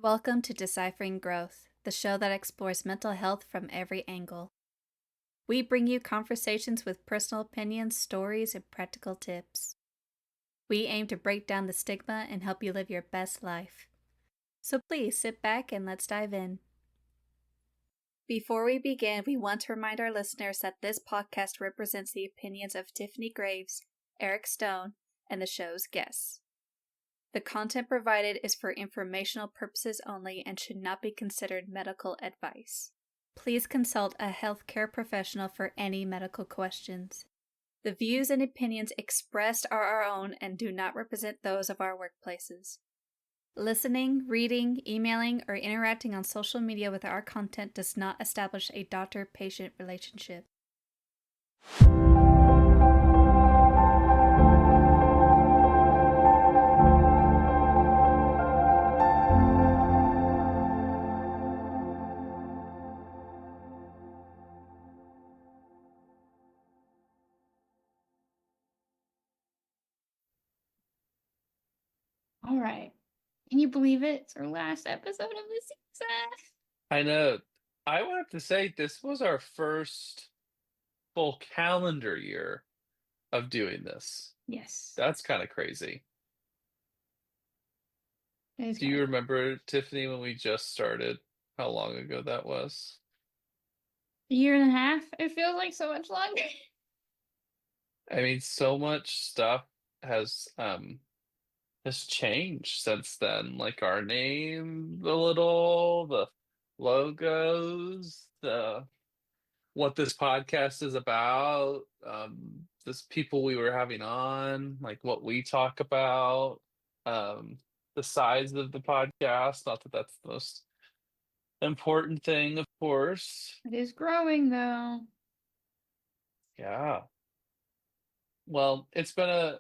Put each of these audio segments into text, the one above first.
Welcome to Deciphering Growth, the show that explores mental health from every angle. We bring you conversations with personal opinions, stories, and practical tips. We aim to break down the stigma and help you live your best life. So please sit back and let's dive in. Before we begin, we want to remind our listeners that this podcast represents the opinions of Tiffany Graves, Eric Stone, and the show's guests. The content provided is for informational purposes only and should not be considered medical advice. Please consult a healthcare professional for any medical questions. The views and opinions expressed are our own and do not represent those of our workplaces. Listening, reading, emailing, or interacting on social media with our content does not establish a doctor-patient relationship. All right. Can you believe it? It's our last episode of the season. I know. I would have to say this was our first full calendar year of doing this. Yes. That's kind of crazy. It is Do kind you of remember, Tiffany, when we just started, how long ago that was? a year and a half. It feels like so much longer. I mean, so much stuff has changed since then. Like our name a little, the logos, the what this podcast is about, this people we were having on, like what we talk about, um, the size of the podcast. Not that that's the most important thing, of course. It is growing though. Yeah. Well, it's been a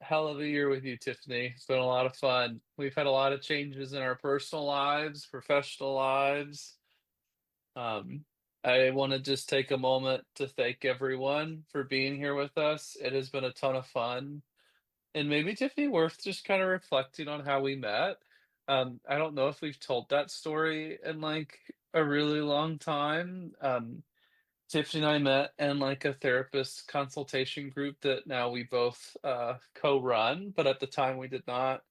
hell of a year with you, Tiffany. It's been a lot of fun. We've had a lot of changes in our personal lives, professional lives. Um, I want to just take a moment to thank everyone for being here with us. It has been a ton of fun. And maybe, Tiffany, worth just kind of reflecting on how we met. I don't know if we've told that story in like a really long time. Tiffany and I met in like a therapist consultation group that now we both co-run, but at the time we did not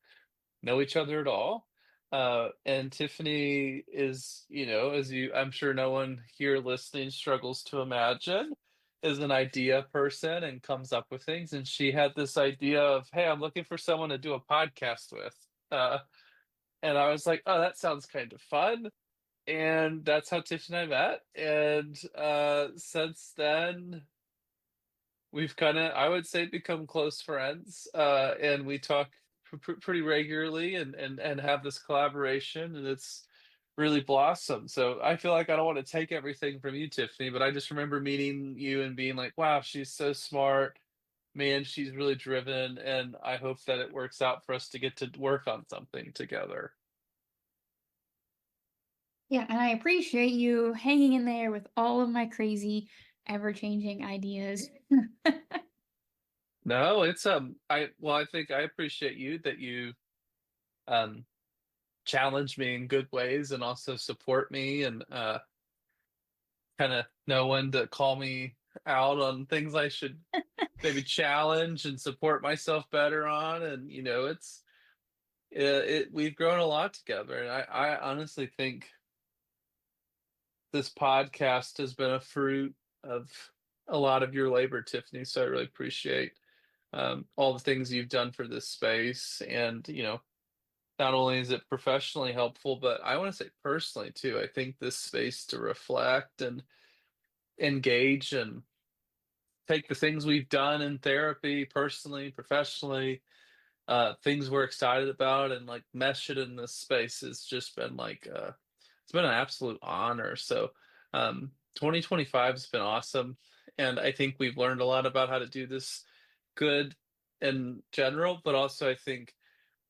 know each other at all. And Tiffany is, as I'm sure no one here listening struggles to imagine, is an idea person and comes up with things. And she had this idea of, hey, I'm looking for someone to do a podcast with. Uh, and I was like, oh, that sounds kind of fun. And that's how Tiffany and I met. And since then, we've kind of, I would say, become close friends, and we talk pretty regularly and have this collaboration, and it's really blossomed. So I feel like I don't want to take everything from you, Tiffany, but I just remember meeting you and being like, wow, she's so smart. Man, she's really driven, and I hope that it works out for us to get to work on something together. Yeah, and I appreciate you hanging in there with all of my crazy, ever-changing ideas. No, it's I think I appreciate you that you um challenge me in good ways and also support me and kind of know when to call me out on things I should maybe challenge and support myself better on. And we've grown a lot together, and I honestly think this podcast has been a fruit of a lot of your labor, Tiffany. So I really appreciate all the things you've done for this space. And not only is it professionally helpful, but I want to say personally too. I think this space to reflect and engage and take the things we've done in therapy, personally, professionally, things we're excited about, and like mesh it in this space has just been like it's been an absolute honor. So 2025 has been awesome, and I think we've learned a lot about how to do this good in general, but also I think,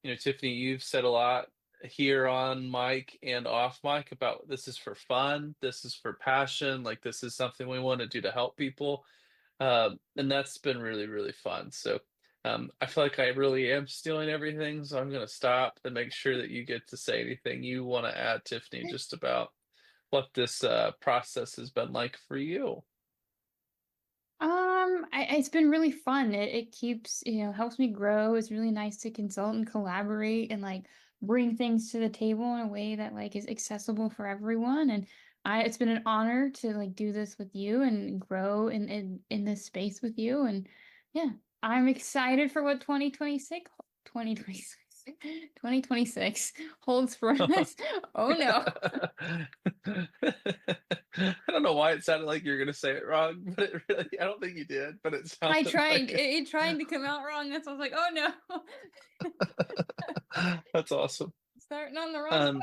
Tiffany, you've said a lot here on mic and off mic about this is for fun, this is for passion, like this is something we want to do to help people. And that's been really, really fun. So I feel like I really am stealing everything, so I'm going to stop and make sure that you get to say anything you want to add, Tiffany, just about what this process has been like for you. It's been really fun. It keeps, helps me grow. It's really nice to consult and collaborate and like bring things to the table in a way that like is accessible for everyone. And it's been an honor to like do this with you and grow in this space with you. And yeah, I'm excited for what 2026 2026 holds for us. Oh no. I don't know why it sounded like you're going to say it wrong, but it really, I don't think you did, but it I sounded tried. like it. It tried to come out wrong. That's why I was like, oh no. That's awesome. Starting on the wrong Um,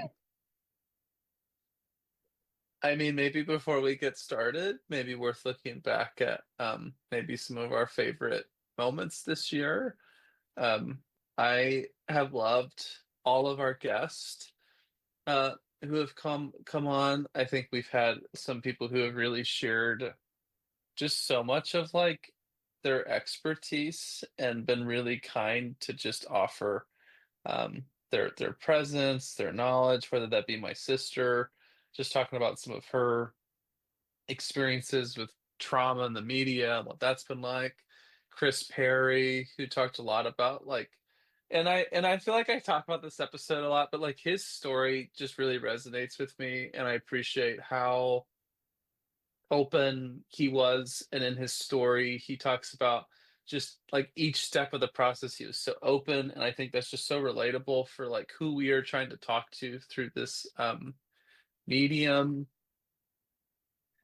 I mean, maybe before we get started, maybe worth looking back at maybe some of our favorite moments this year. Um, I have loved all of our guests uh, who have come on. I think we've had some people who have really shared just so much of like their expertise and been really kind to just offer their presence, their knowledge, whether that be my sister, just talking about some of her experiences with trauma in the media and what that's been like. Chris Perry, who talked a lot about like, and I feel like I talk about this episode a lot, but like his story just really resonates with me, and I appreciate how open he was. And in his story, he talks about just like each step of the process. He was so open, and I think that's just so relatable for like who we are trying to talk to through this medium.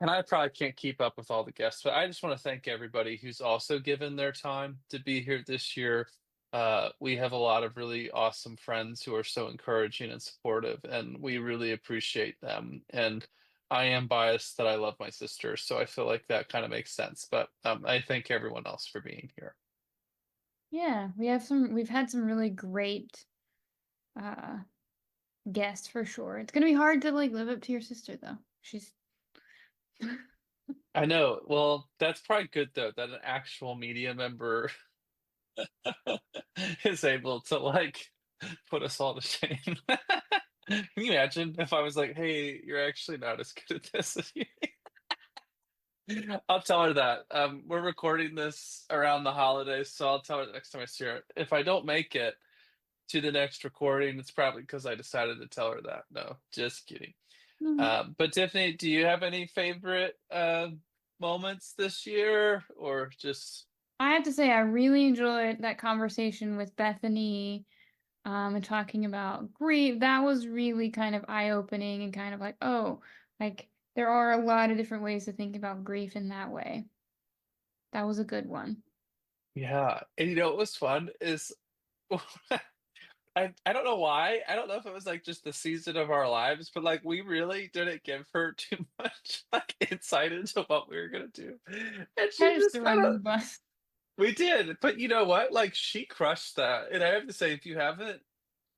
And I probably can't keep up with all the guests, but I just want to thank everybody who's also given their time to be here this year. We have a lot of really awesome friends who are so encouraging and supportive, and we really appreciate them. And I am biased that I love my sister, so I feel like that kind of makes sense. But I thank everyone else for being here. Yeah, we've had some really great uh guests for sure. It's gonna be hard to like live up to your sister though. She's I know. Well, that's probably good though that an actual media member is able to like put us all to shame. Can you imagine if I was like, "Hey, you're actually not as good at this as you think?" I'll tell her that. We're recording this around the holidays, so I'll tell her the next time I see her. If I don't make it to the next recording, it's probably because I decided to tell her that. No, just kidding. Mhm. But Tiffany, do you have any favorite moments this year, or just I have to say I really enjoyed that conversation with Bethany and talking about grief. That was really kind of eye-opening and kind of like, oh, like there are a lot of different ways to think about grief in that way. That was a good one. yeah? And you know what was fun is I don't know why. I don't know if it was like just the season of our lives, but like we really didn't give her too much like insight into what we were gonna do. And she Kind of just just threw kind under of the bus. we did. But you know what? Like she crushed that. And I have to say, if you haven't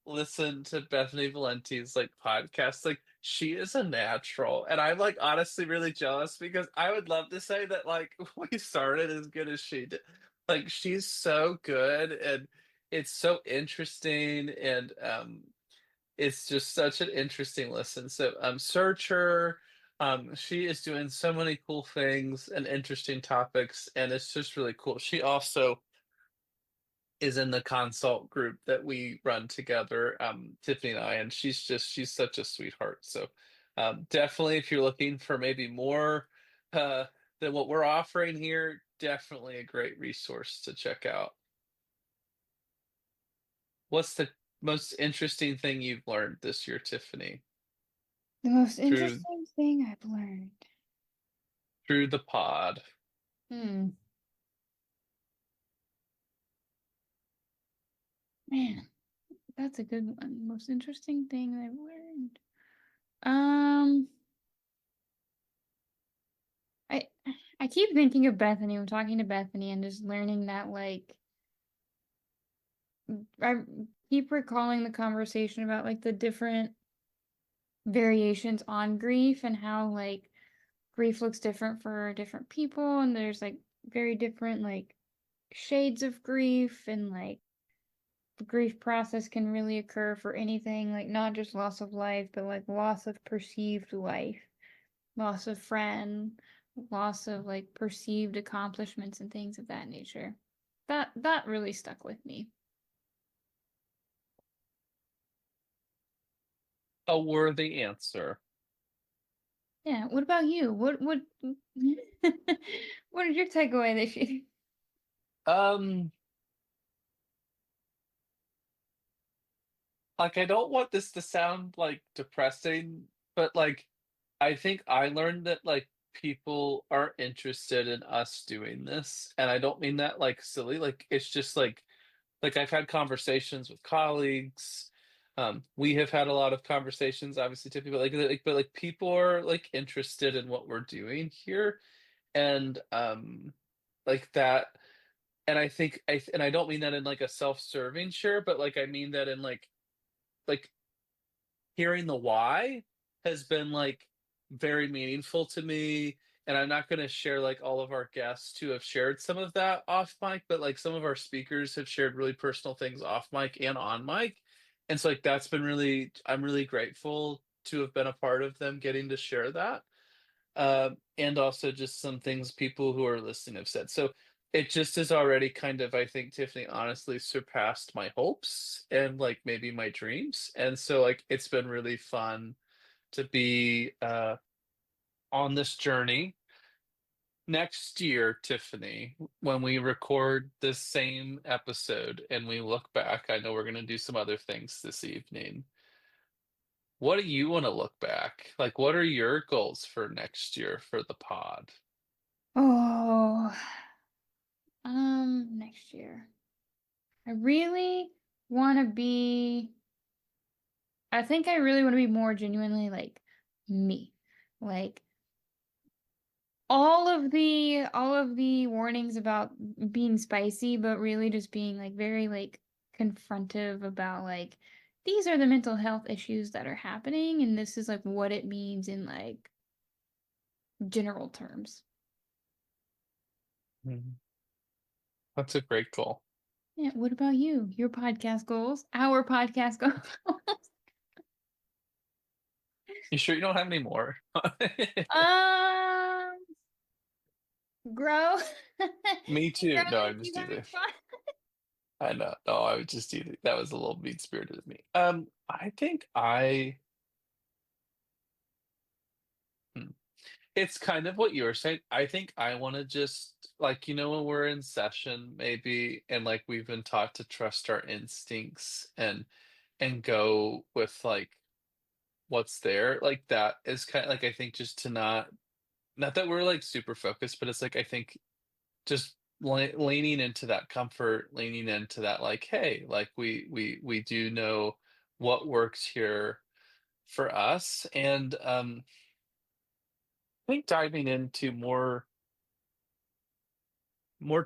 listened to Bethany Valenti's like podcast, like she is a natural. And I'm like honestly really jealous because I would love to say that like we started as good as she did. Like she's so good, and it's so interesting, and it's just such an interesting listen. So search her. She is doing so many cool things and interesting topics, and it's just really cool. She also is in the consult group that we run together, Tiffany and I, and she's such a sweetheart. So definitely, if you're looking for maybe more uh, than what we're offering here, definitely a great resource to check out. What's the most interesting thing you've learned this year, Tiffany, The most through interesting thing I've learned. through the pod? Hmm. Man, that's a good one. Most interesting thing I've learned. Um, I I keep thinking of Bethany. I'm talking to Bethany and just learning that like I keep recalling the conversation about like the different variations on grief and how like grief looks different for different people and there's like very different like shades of grief, and like the grief process can really occur for anything, like not just loss of life, but like loss of perceived life, loss of friend, loss of like perceived accomplishments and things of that nature. That really stuck with me. A worthy answer. Yeah. What about you? What what did your takeaway this year? Um, like I don't want this to sound like depressing, but like I think I learned that like people are interested in us doing this, and I don't mean that like silly. Like it's just like I've had conversations with colleagues. We have had a lot of conversations, obviously, typically, but like people are like interested in what we're doing here, and like that. And I think and I don't mean that in like a self-serving sure, but like I mean that in like hearing the why has been like very meaningful to me. And I'm not going to share like all of our guests who have shared some of that off mic, but like some of our speakers have shared really personal things off mic and on mic. And so like that's been really, I'm really grateful to have been a part of them getting to share that. And also just some things people who are listening have said. So it just has already kind of, I think, Tiffany, honestly surpassed my hopes and like maybe my dreams. And so like it's been really fun to be on this journey. Next year, Tiffany, when we record this same episode and we look back, I know we're going to do some other things this evening. What do you want to look back? Like, what are your goals for next year for the pod? Oh, next year. I really want to be, I think I really want to be more genuinely like me. Like all of the warnings about being spicy, but really just being like very like confrontive about like these are the mental health issues that are happening, and this is like what it means in like general terms. Mhm. That's a great goal. Yeah, what about you? Your podcast goals? Our podcast goals? You sure you don't have any more? Um, grow. Me too. Grow No, and I'm just keep having teasing. fun. I know. No, I was just teasing. That was a little mean spirited of me. I think hmm, it's kind of what you were saying. I think I want to just like when we're in session maybe and like we've been taught to trust our instincts and go with like what's there. Like that is kind of like I think just to not that we're like super focused, but it's like I think just leaning into that comfort, leaning into that like hey, like we do know what works here for us. And I think diving into more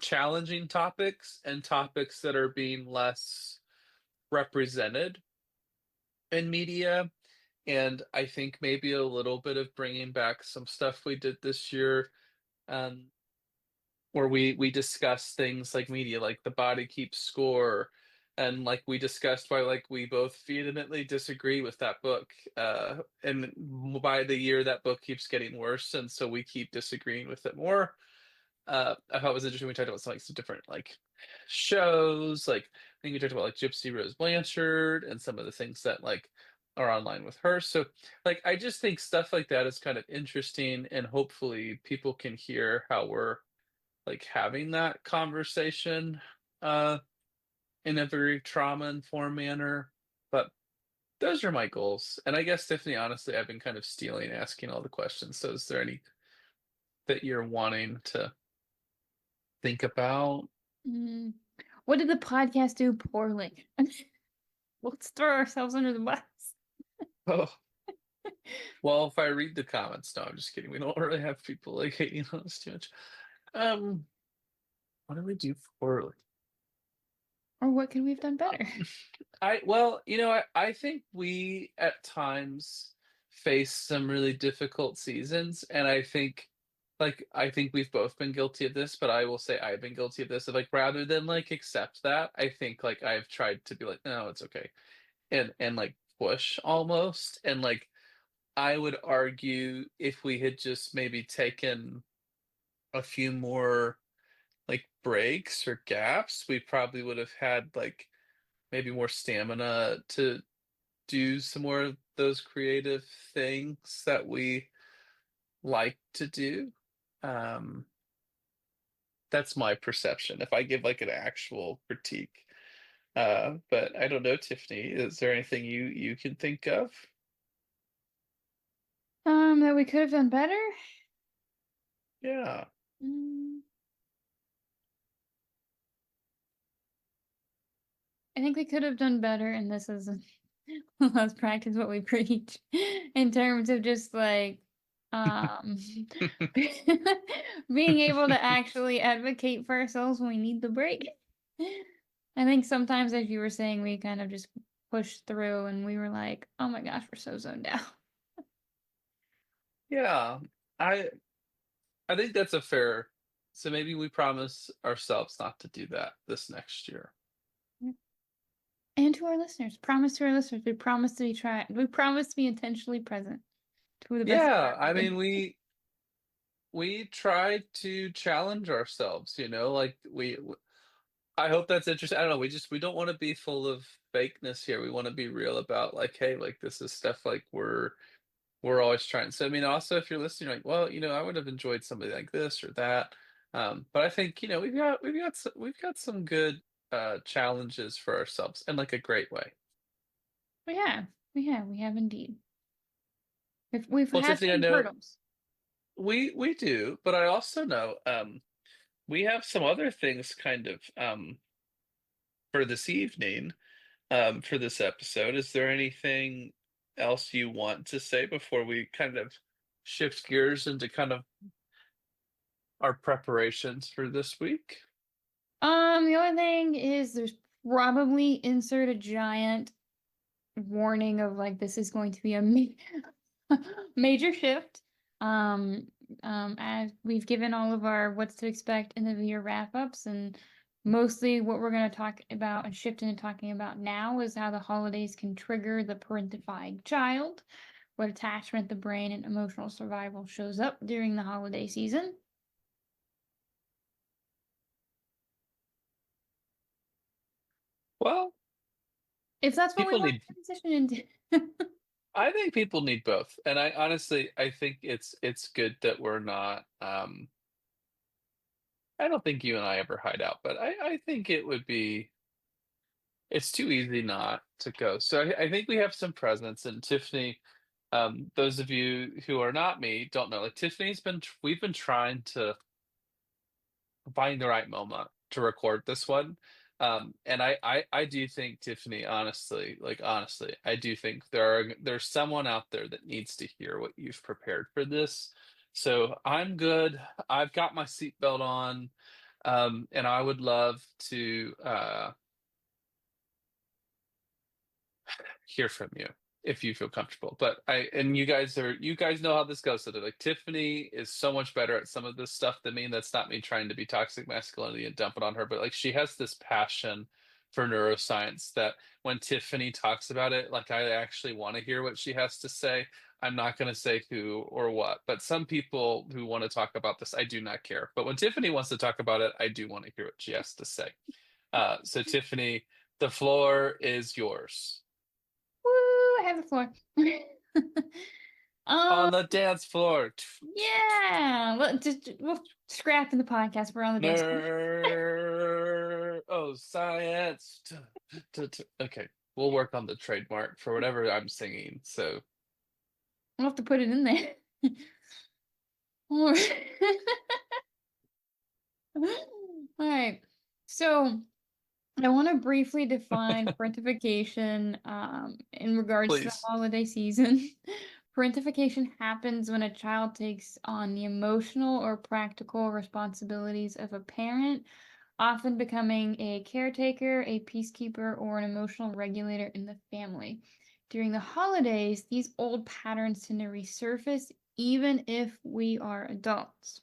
challenging topics and topics that are being less represented in media. And I think maybe a little bit of bringing back some stuff we did this year, um, where we discuss things like media, like the body keeps score, and like we discussed why like we both vehemently disagree with that book. And by the year that book keeps getting worse, and so we keep disagreeing with it more. I thought it was interesting. We talked about some different like shows. Like I think we talked about like Gypsy Rose Blanchard and some of the things that like are online with her. So like I just think stuff like that is kind of interesting, and hopefully people can hear how we're like having that conversation uh in a very trauma informed manner. But those are my goals. And I guess Tiffany, honestly, I've been kind of stealing asking all the questions. So is there any that you're wanting to think about? Mm. What did the podcast do poorly? Let's throw ourselves under the bus. Oh, well, if I read the comments, no, I'm just kidding. We don't really have people like hating on us too much. Um, what do we do for Or what could we have done better? well, I think we at times face some really difficult seasons, and I think like, I think we've both been guilty of this, but I will say I've been guilty of this. Of like, rather than like accept that, I think like I've tried to be like, no, it's okay, and like push almost, and like I would argue if we had just maybe taken a few more like breaks or gaps, we probably would have had like maybe more stamina to do some more of those creative things that we like to do. Um, that's my perception. If I give like an actual critique, but I don't know, Tiffany, is there anything you can think of? That we could have done better. Yeah. Mm, I think we could have done better, and this is let's practice what we preach in terms of just like um being able to actually advocate for ourselves when we need the break. I think sometimes, as you were saying, we kind of just pushed through and we were like, oh my gosh, we're so zoned out. Yeah. I I think that's a fair, so maybe we promise ourselves not to do that this next year. And to our listeners, promise to our listeners, we promise to be intentionally present to the best of our Yeah, I mean, ability. we try to challenge ourselves, like I hope that's interesting. I don't know, we don't want to be full of fakeness here. We want to be real about like, hey, like this is stuff like we're always trying. So I mean, also if you're listening, you're like, well, I would have enjoyed somebody like this or that. But I think, we've got some good challenges for ourselves in like a great way. We have indeed. We've Well, had Tiffany, I some know hurdles. we do, but I also know we have some other things kind of for this evening, for this episode. Is there anything else you want to say before we kind of shift gears into kind of our preparations for this week? The only thing is there's probably insert a giant warning of like this is going to be a major shift. Um, as we've given all of our what's to expect end of the year wrap ups, and mostly what we're going to talk about and shift into talking about now is how the holidays can trigger the parentified child, what attachment, the brain, and emotional survival shows up during the holiday season. Well, If that's what we people want need to transition into. I think people need both. And I honestly I think it's good that we're not I don't think you and I ever hide out, but I think it's too easy not to go. So I think we have some presence, and Tiffany, those of you who are not me don't know, like we've been trying to find the right moment to record this one. And I do think, Tiffany, honestly, like honestly, I do think there's someone out there that needs to hear what you've prepared for this. So I'm good. I've got my seatbelt on, and I would love to hear from you if you feel comfortable. But you guys know how this goes. So that like Tiffany is so much better at some of this stuff than me. And that's not me trying to be toxic masculinity and dump it on her, but like she has this passion for neuroscience that when Tiffany talks about it, like I actually want to hear what she has to say. I'm not going to say who or what, but some people who want to talk about this, I do not care. But when Tiffany wants to talk about it, I do want to hear what she has to say. So Tiffany, the floor is yours. Woo! I have the floor. On um, the dance floor. yeah. We'll scrap in the podcast. We're on the dance floor. Oh, science. Okay, we'll work on the trademark for whatever I'm singing. So, We'll have to put it in there. All right. So I want to briefly define parentification in regards to the please. holiday season. Parentification happens when a child takes on the emotional or practical responsibilities of a parent, often becoming a caretaker, a peacekeeper, or an emotional regulator in the family. During the holidays, these old patterns tend to resurface even if we are adults.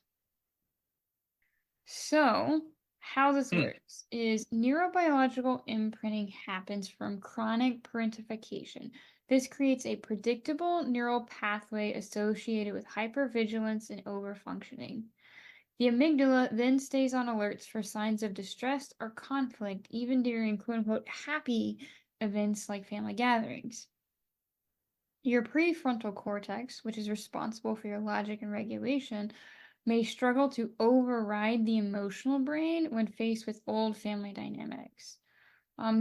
So, how this Hmm. works is neurobiological imprinting happens from chronic parentification. This creates a predictable neural pathway associated with hypervigilance and overfunctioning. The amygdala then stays on alerts for signs of distress or conflict, even during quote unquote happy events like family gatherings. Your prefrontal cortex, which is responsible for your logic and regulation, may struggle to override the emotional brain when faced with old family dynamics.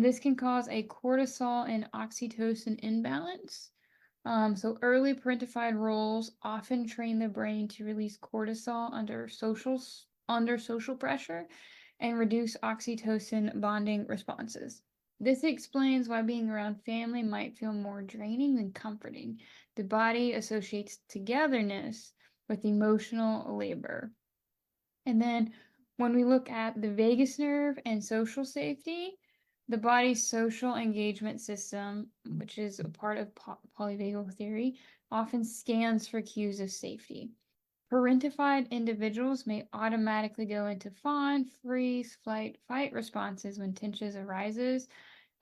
This can cause a cortisol and oxytocin imbalance. So early parentified roles often train the brain to release cortisol under social pressure and reduce oxytocin bonding responses. This explains why being around family might feel more draining than comforting. The body associates togetherness with emotional labor. And then when we look at the vagus nerve and social safety, the body's social engagement system, which is a part of polyvagal theory, often scans for cues of safety. Parentified individuals may automatically go into fawn, freeze, flight, fight responses when tension arises.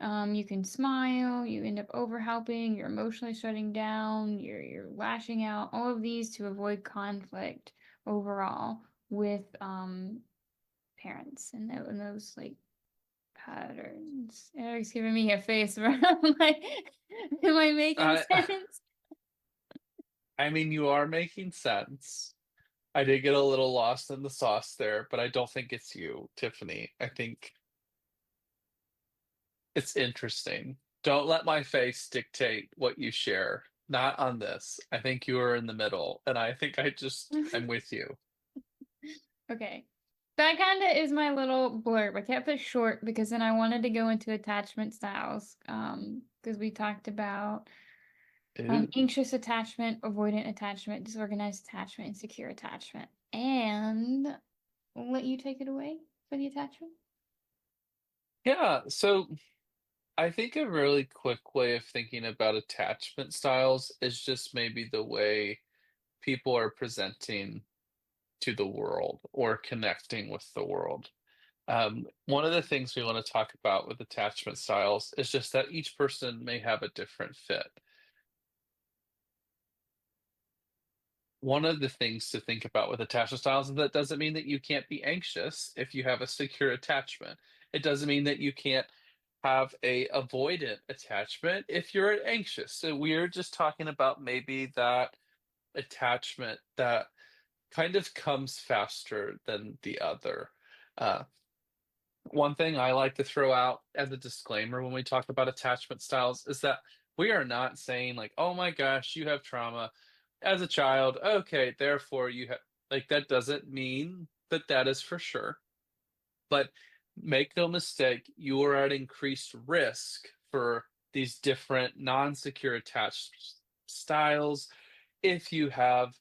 You can smile, you end up overhelping, you're emotionally shutting down, you're lashing out, all of these to avoid conflict overall with parents and those like patterns. Eric's giving me a face where I'm like, am I making I sense? I mean, you are making sense. I did get a little lost in the sauce there, but I don't think it's you, Tiffany. I think it's interesting. Don't let my face dictate what you share. Not on this. I think you are in the middle, and I think I'm with you. Okay. That kind of is my little blurb. I kept it short because then I wanted to go into attachment styles. Because we talked about Ooh. anxious attachment, avoidant attachment, disorganized attachment, and secure attachment. And I'll let you take it away for the attachment. Yeah, so I think a really quick way of thinking about attachment styles is just maybe the way people are presenting to the world or connecting with the world. One of the things we want to talk about with attachment styles is just that each person may have a different fit. One of the things to think about with attachment styles is that doesn't mean that you can't be anxious if you have a secure attachment. It doesn't mean that you can't have a avoidant attachment if you're anxious. So we're just talking about maybe that attachment that kind of comes faster than the other. Uh, One thing I like to throw out as a disclaimer when we talk about attachment styles is that we are not saying like, "Oh my gosh, you have trauma as a child. Okay, therefore you have," like that doesn't mean that that is for sure. But make no mistake, you are at increased risk for these different non-secure attached styles if you have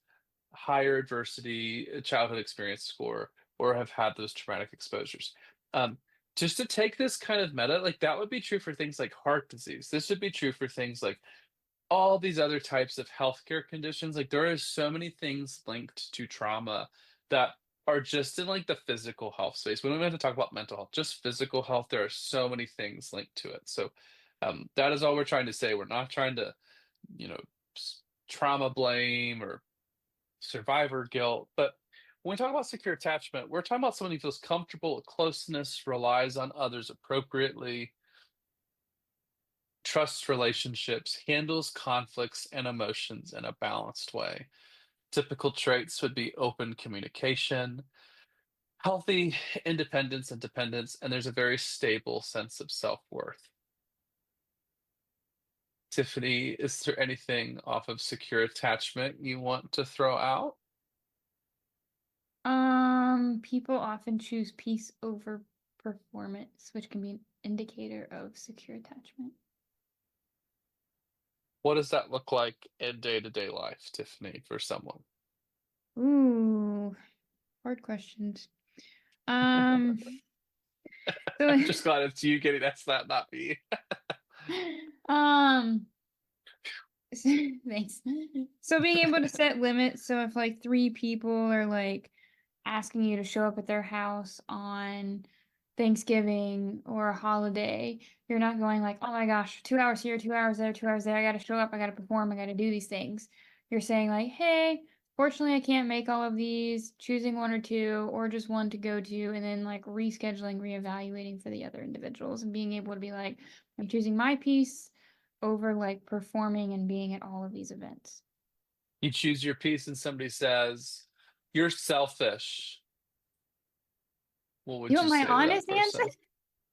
higher adversity childhood experience score or have had those traumatic exposures. Um, just to take this kind of meta, like that would be true for things like heart disease. This would be true for things like all these other types of healthcare conditions. Like there are so many things linked to trauma that are just in like the physical health space. We don't even have to talk about mental health, just physical health. There are so many things linked to it. So that is all we're trying to say. We're not trying to, you know, trauma blame or survivor guilt. But when we talk about secure attachment, we're talking about someone who feels comfortable with closeness, relies on others appropriately, trusts relationships, handles conflicts and emotions in a balanced way. Typical traits would be open communication, healthy independence and dependence, and there's a very stable sense of self worth. Tiffany, is there anything off of secure attachment you want to throw out? People often choose peace over performance, which can be an indicator of secure attachment. What does that look like in day to day life, Tiffany, for someone? Ooh, hard questions. Um, so, I'm just glad it's you getting asked that, not me. um, thanks. So being able to set limits. So if like three people are like asking you to show up at their house on Thanksgiving or a holiday, you're not going like, oh my gosh, 2 hours here, 2 hours there, 2 hours there. I got to show up. I got to perform. I got to do these things. You're saying like, hey, fortunately, I can't make all of these, choosing one or two, or just one to go to, and then like rescheduling, reevaluating for the other individuals, and being able to be like, I'm choosing my piece over like performing and being at all of these events. You choose your piece and somebody says, "You're selfish." What You would want you my say to that honest answer? person?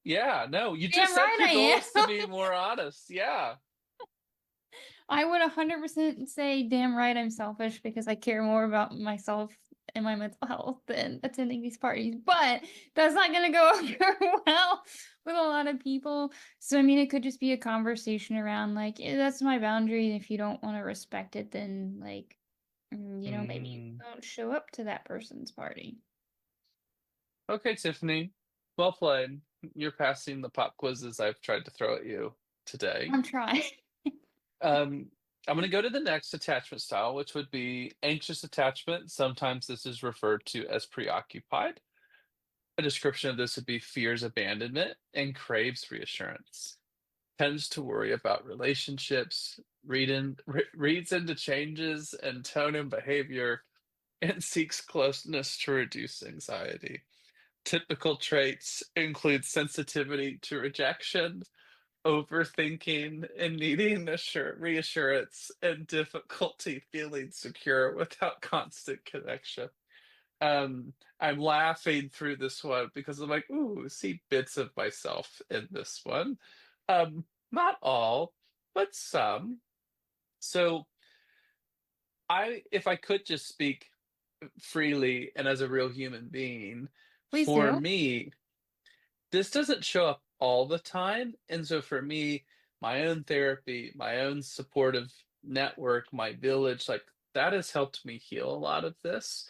Yeah, no, you Damn just said right your I goal am. is to be more honest. Yeah. I would 100% say, damn right, I'm selfish because I care more about myself and my mental health than attending these parties. But that's not going to go over well with a lot of people. So, I mean, it could just be a conversation around, like, that's my boundary. And if you don't want to respect it, then, like, maybe you Mm. don't show up to that person's party. Okay, Tiffany. Well played. You're passing the pop quizzes I've tried to throw at you today. I'm trying. Um, I'm going to go to the next attachment style, which would be anxious attachment. Sometimes this is referred to as preoccupied. A description of this would be fears abandonment and craves reassurance. Tends to worry about relationships, reads into changes and tone and behavior, and seeks closeness to reduce anxiety. Typical traits include sensitivity to rejection, overthinking, and needing reassurance, and difficulty feeling secure without constant connection. I'm laughing through this one because I'm like, ooh, see bits of myself in this one. Not all, but some. So if I could just speak freely and as a real human being, Please for do. me, this doesn't show up all the time. And so for me, my own therapy, my own supportive network, my village, like that has helped me heal a lot of this.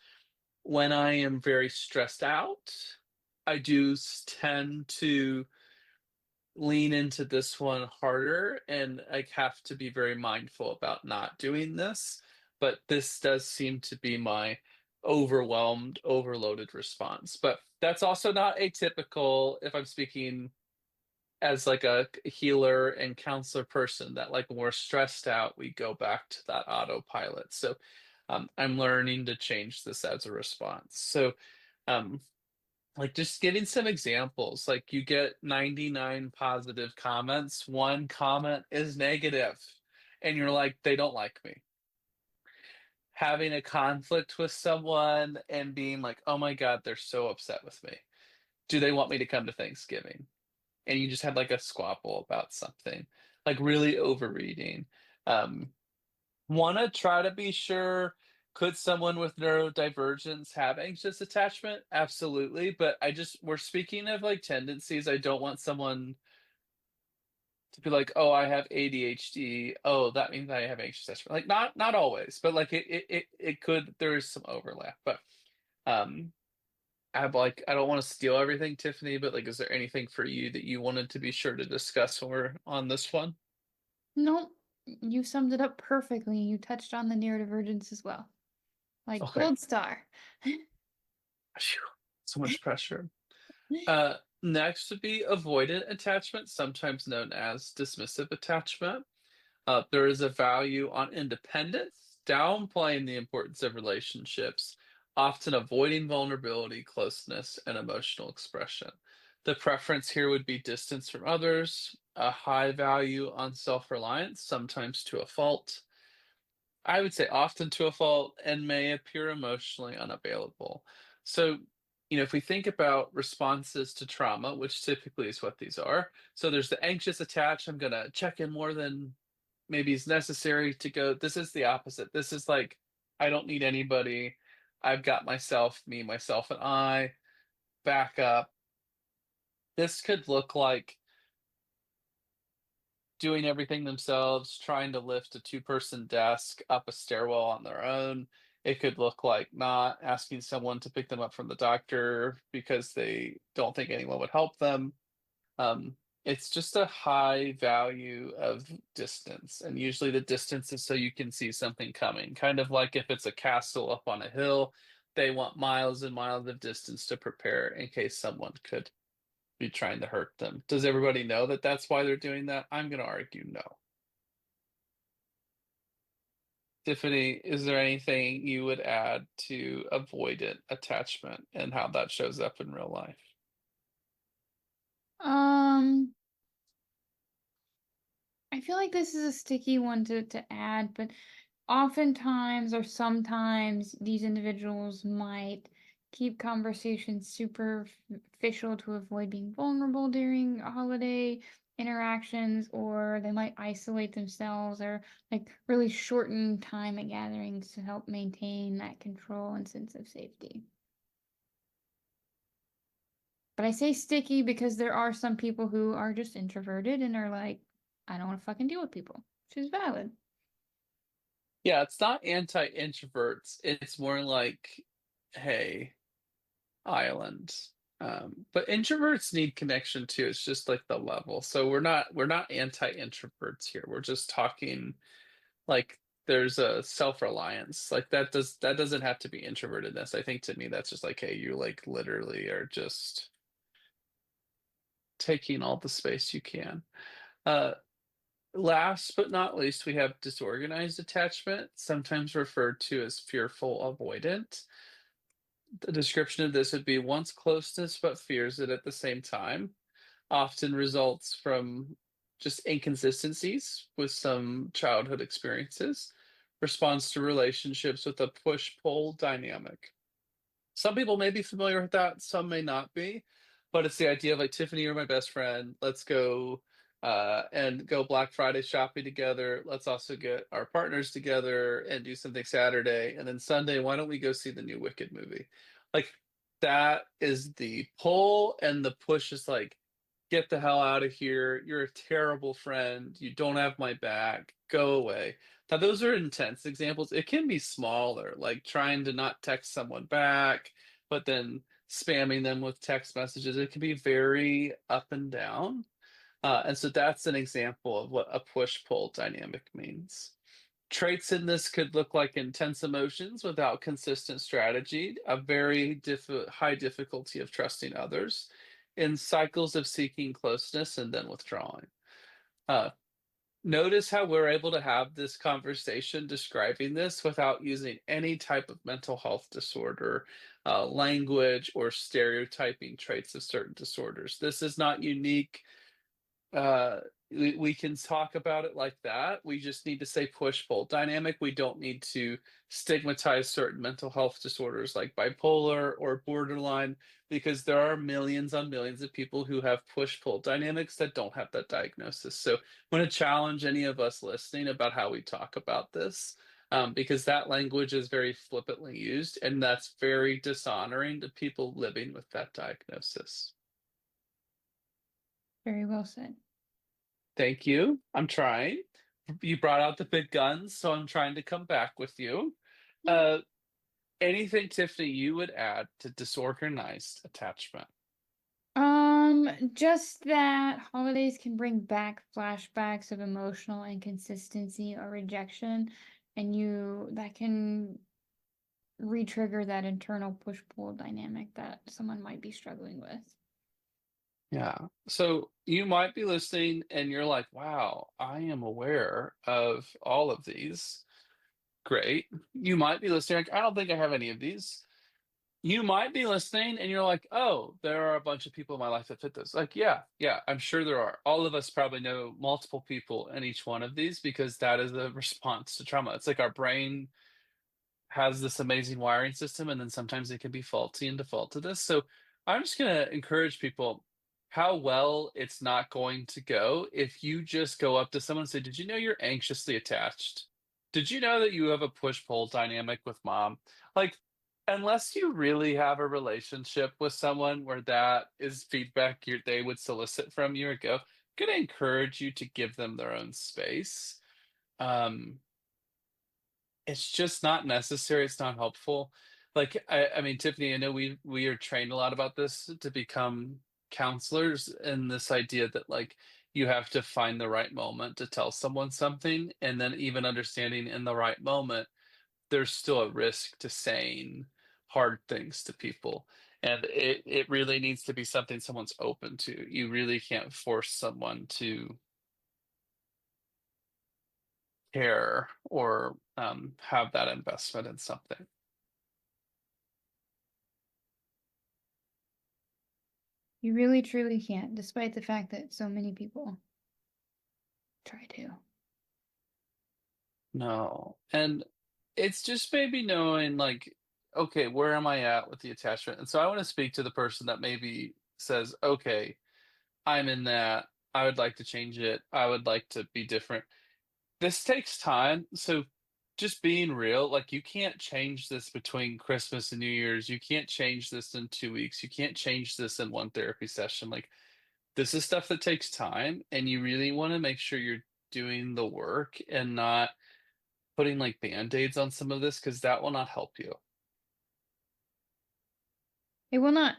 When I am very stressed out, I do tend to lean into this one harder, and I have to be very mindful about not doing this. But this does seem to be my overwhelmed, overloaded response. But that's also not atypical if I'm speaking as like a healer and counselor person, that like when we're stressed out, we go back to that autopilot. So I'm learning to change this as a response. So um, like just giving some examples, like you get 99 positive comments, one comment is negative, and you're like, they don't like me. Having a conflict with someone and being like, oh my God, they're so upset with me. Do they want me to come to Thanksgiving? And you just had like a squabble about something, like really overreading. Um, Want to try to be sure, could someone with neurodivergence have anxious attachment? Absolutely. But we're speaking of like tendencies. I don't want someone to be like, oh, I have ADHD. Oh, that means I have anxious attachment. Like not always, but like it could, there is some overlap. But um I don't want to steal everything, Tiffany, but like, is there anything for you that you wanted to be sure to discuss when we're on this one? Nope. You summed it up perfectly. You touched on the neurodivergence as well. Like Okay. gold star. Phew, so much pressure. Next would be avoidant attachment, sometimes known as dismissive attachment. There is a value on independence, downplaying the importance of relationships, often avoiding vulnerability, closeness, and emotional expression. The preference here would be distance from others, a high value on self reliance, sometimes to a fault. I would say often to a fault, and may appear emotionally unavailable. So, if we think about responses to trauma, which typically is what these are, so there's the anxious attach, I'm going to check in more than maybe is necessary to go. This is the opposite. This is like, I don't need anybody. I've got myself, me, myself, and I, back up. This could look like doing everything themselves, trying to lift a two-person desk up a stairwell on their own. It could look like not asking someone to pick them up from the doctor because they don't think anyone would help them. Um, it's just a high value of distance, and usually the distance is so you can see something coming. Kind of like if it's a castle up on a hill, they want miles and miles of distance to prepare in case someone could be trying to hurt them. Does everybody know that that's why they're doing that? I'm going to argue no. Tiffany, is there anything you would add to avoidant attachment and how that shows up in real life? I feel like this is a sticky one to add, but oftentimes or sometimes these individuals might keep conversations superficial to avoid being vulnerable during holiday interactions, or they might isolate themselves or like really shorten time at gatherings to help maintain that control and sense of safety. But I say sticky because there are some people who are just introverted and are like, I don't want to fucking deal with people, which is valid. Yeah, it's not anti-introverts. It's more like, hey, island. But introverts need connection too. It's just like the level. So we're not anti-introverts here. We're just talking like there's a self-reliance. Like that doesn't have to be introvertedness. I think to me that's just like, hey, you like literally are just taking all the space you can. Uh Last but not least, we have disorganized attachment, sometimes referred to as fearful avoidant. The description of this would be wants closeness but fears it at the same time, often results from just inconsistencies with some childhood experiences, responds to relationships with a push pull dynamic. Some people may be familiar with that, some may not be, but it's the idea of like, Tiffany, you're my best friend. Let's go and go Black Friday shopping together. Let's also get our partners together and do something Saturday. And then Sunday, why don't we go see the new Wicked movie? Like that is the pull, and the push is like, get the hell out of here. You're a terrible friend. You don't have my back. Go away. Now, those are intense examples. It can be smaller, like trying to not text someone back, but then spamming them with text messages. It can be very up and down. And so that's an example of what a push pull dynamic means. Traits in this could look like intense emotions without consistent strategy, a very high difficulty of trusting others, in cycles of seeking closeness and then withdrawing. Uh, Notice how we're able to have this conversation describing this without using any type of mental health disorder, language, or stereotyping traits of certain disorders. This is not unique. We can talk about it like that. We just need to say push pull dynamic. We don't need to stigmatize certain mental health disorders like bipolar or borderline, because there are millions on millions of people who have push pull dynamics that don't have that diagnosis. So I'm going to challenge any of us listening about how we talk about this, because that language is very flippantly used, and that's very dishonoring to people living with that diagnosis. Very well said. Thank you. I'm trying. You brought out the big guns, so I'm trying to come back with you. Uh, Anything, Tiffany, you would add to disorganized attachment? Just that holidays can bring back flashbacks of emotional inconsistency or rejection, and that can re-trigger that internal push-pull dynamic that someone might be struggling with. Yeah. So you might be listening and you're like, wow, I am aware of all of these. Great. You might be listening like, I don't think I have any of these. You might be listening and you're like, oh, there are a bunch of people in my life that fit this. Like, yeah, I'm sure there are. All of us probably know multiple people in each one of these, because that is a response to trauma. It's like our brain has this amazing wiring system, and then sometimes it can be faulty and default to this. So I'm just going to encourage people, how well it's not going to go if you just go up to someone and say, did you know you're anxiously attached? Did you know that you have a push pull dynamic with mom? Like, unless you really have a relationship with someone where that is feedback they would solicit from you or go, I'm going to encourage you to give them their own space. Um, it's just not necessary, it's not helpful. Like, I mean, Tiffany, I know we are trained a lot about this to become counselors, and this idea that, like, you have to find the right moment to tell someone something, and then even understanding in the right moment, there's still a risk to saying hard things to people. And it really needs to be something someone's open to. You really can't force someone to care or have that investment in something. You really truly can't, despite the fact that so many people try to. No. And it's just maybe knowing, like, okay, where am I at with the attachment? And so I want to speak to the person that maybe says, okay, I'm in that. I would like to change it. I would like to be different. This takes time. So just being real, like, you can't change this between Christmas and New Year's. You can't change this in 2 weeks. You can't change this in one therapy session. Like, this is stuff that takes time, and you really want to make sure you're doing the work and not putting like band-aids on some of this, because that will not help you. It will not.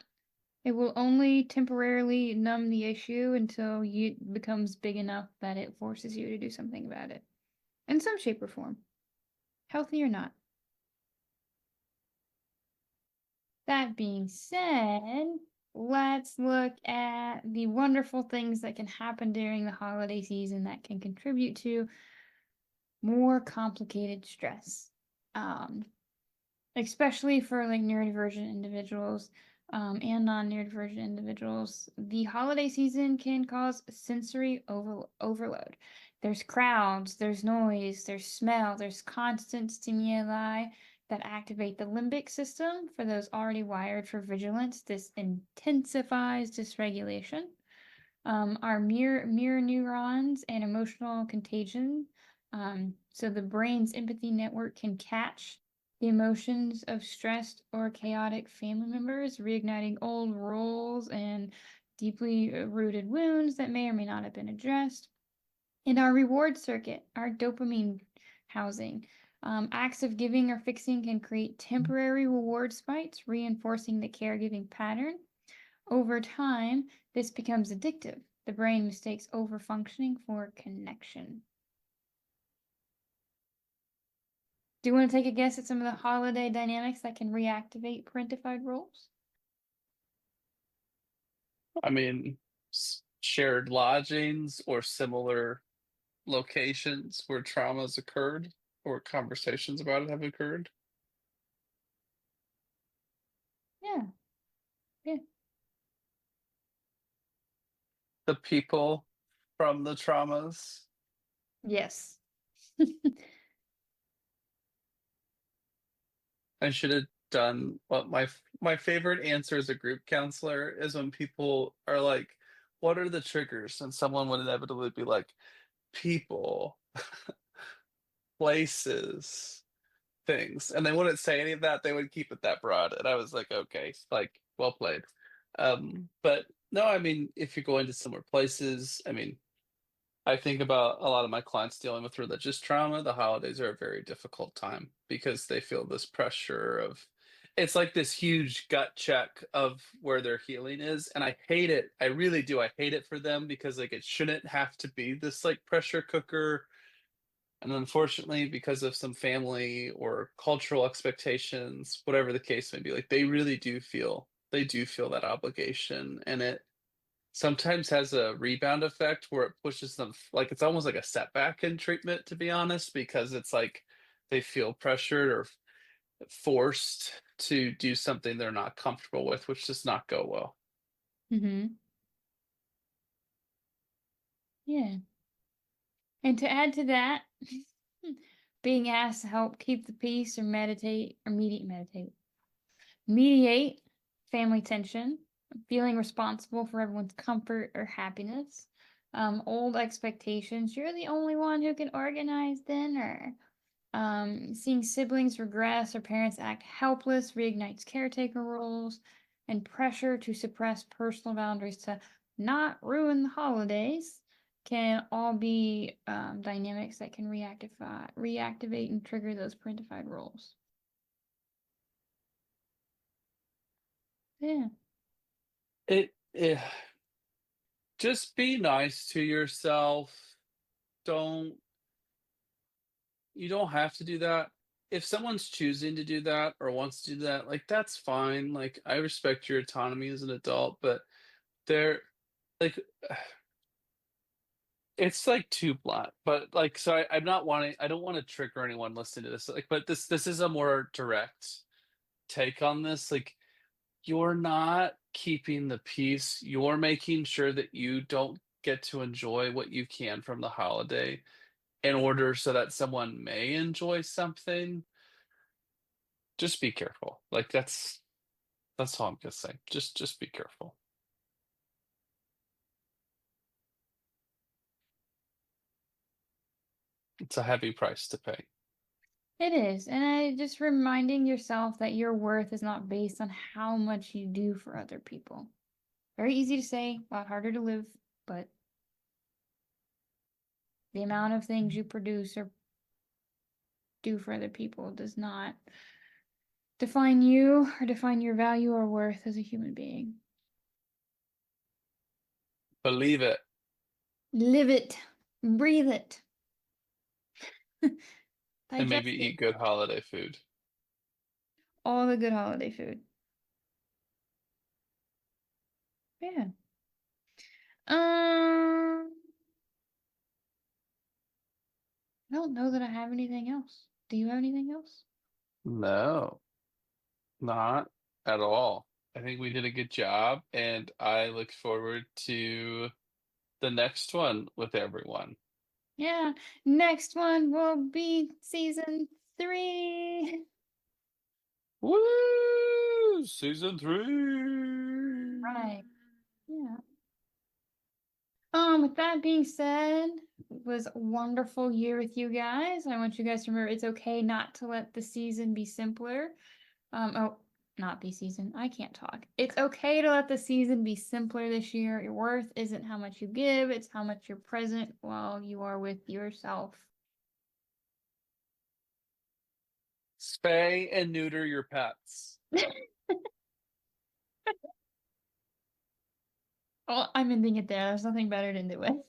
It will only temporarily numb the issue until it becomes big enough that it forces you to do something about it. In some shape or form. Healthy or not. That being said, let's look at the wonderful things that can happen during the holiday season that can contribute to more complicated stress. Especially for like neurodivergent individuals and non-neurodivergent individuals, the holiday season can cause sensory overload. There's crowds, there's noise, there's smell, there's constant stimuli that activate the limbic system for those already wired for vigilance. This intensifies dysregulation. Our mirror neurons and emotional contagion. So the brain's empathy network can catch the emotions of stressed or chaotic family members, reigniting old roles and deeply rooted wounds that may or may not have been addressed. In our reward circuit, our dopamine housing, acts of giving or fixing can create temporary reward spikes, reinforcing the caregiving pattern. Over time, this becomes addictive. The brain mistakes overfunctioning for connection. Do you want to take a guess at some of the holiday dynamics that can reactivate parentified roles? I mean, shared lodgings or similar locations where traumas occurred or conversations about it have occurred. Yeah. Yeah. The people from the traumas. Yes. I should have done what my favorite answer as a group counselor is when people are like, "What are the triggers?" And someone would inevitably be like, "People, places, things," and they wouldn't say any of that. They would keep it that broad, and I was like, "Okay, like, well played." But no, I mean, if you're going to similar places, I mean, I think about a lot of my clients dealing with religious trauma. The holidays are a very difficult time because they feel this pressure of, it's like this huge gut check of where their healing is. And I hate it. I really do. I hate it for them because like it shouldn't have to be this like pressure cooker. And unfortunately, because of some family or cultural expectations, whatever the case may be, like they do feel that obligation. And it sometimes has a rebound effect where it pushes them like it's almost like a setback in treatment, to be honest, because it's like they feel pressured or forced to do something they're not comfortable with, which does not go well. Mm-hmm. Yeah. And to add to that, being asked to help keep the peace or mediate family tension, feeling responsible for everyone's comfort or happiness, old expectations. You're the only one who can organize dinner. Seeing siblings regress or parents act helpless reignites caretaker roles, and pressure to suppress personal boundaries to not ruin the holidays can all be dynamics that can reactivate and trigger those parentified roles. Yeah. It just be nice to yourself. Don't You don't have to do that. if someone's choosing to do that or wants to do that, like that's fine. Like I respect your autonomy as an adult, but they're like it's like too blunt. But like so I'm not wanting I don't want to trigger anyone listening to this. Like, but this is a more direct take on this. Like you're not keeping the peace. You're making sure that you don't get to enjoy what you can from the holiday in order so that someone may enjoy something. Just be careful. Like that's all I'm gonna say. Just be careful. It's a heavy price to pay. It is. And just reminding yourself that your worth is not based on how much you do for other people. Very easy to say, a lot harder to live, but the amount of things you produce or do for other people does not define you or define your value or worth as a human being. Believe it. Live it. Breathe it. And Digest maybe it. eat good holiday food. All the good holiday food. Yeah. I don't know that I have anything else. Do you have anything else? No, not at all. I think we did a good job, and I look forward to the next one with everyone. Yeah. Next one will be season 3. Woo! Season 3. Right. Yeah. With that being said, it was a wonderful year with you guys. I want you guys to remember it's okay not to let the season be simpler. Not be season. I can't talk. It's okay to let the season be simpler this year. Your worth isn't how much you give, it's how much you're present while you are with yourself. Spay and neuter your pets. Oh, I'm ending it there. There's nothing better to end it with. That's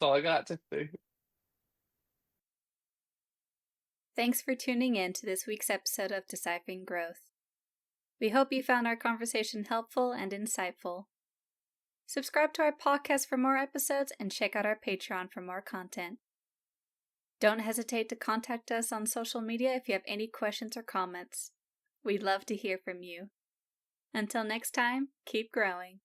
all I got to say. Thanks for tuning in to this week's episode of Deciphering Growth. We hope you found our conversation helpful and insightful. Subscribe to our podcast for more episodes and check out our Patreon for more content. Don't hesitate to contact us on social media if you have any questions or comments. We'd love to hear from you. Until next time, keep growing.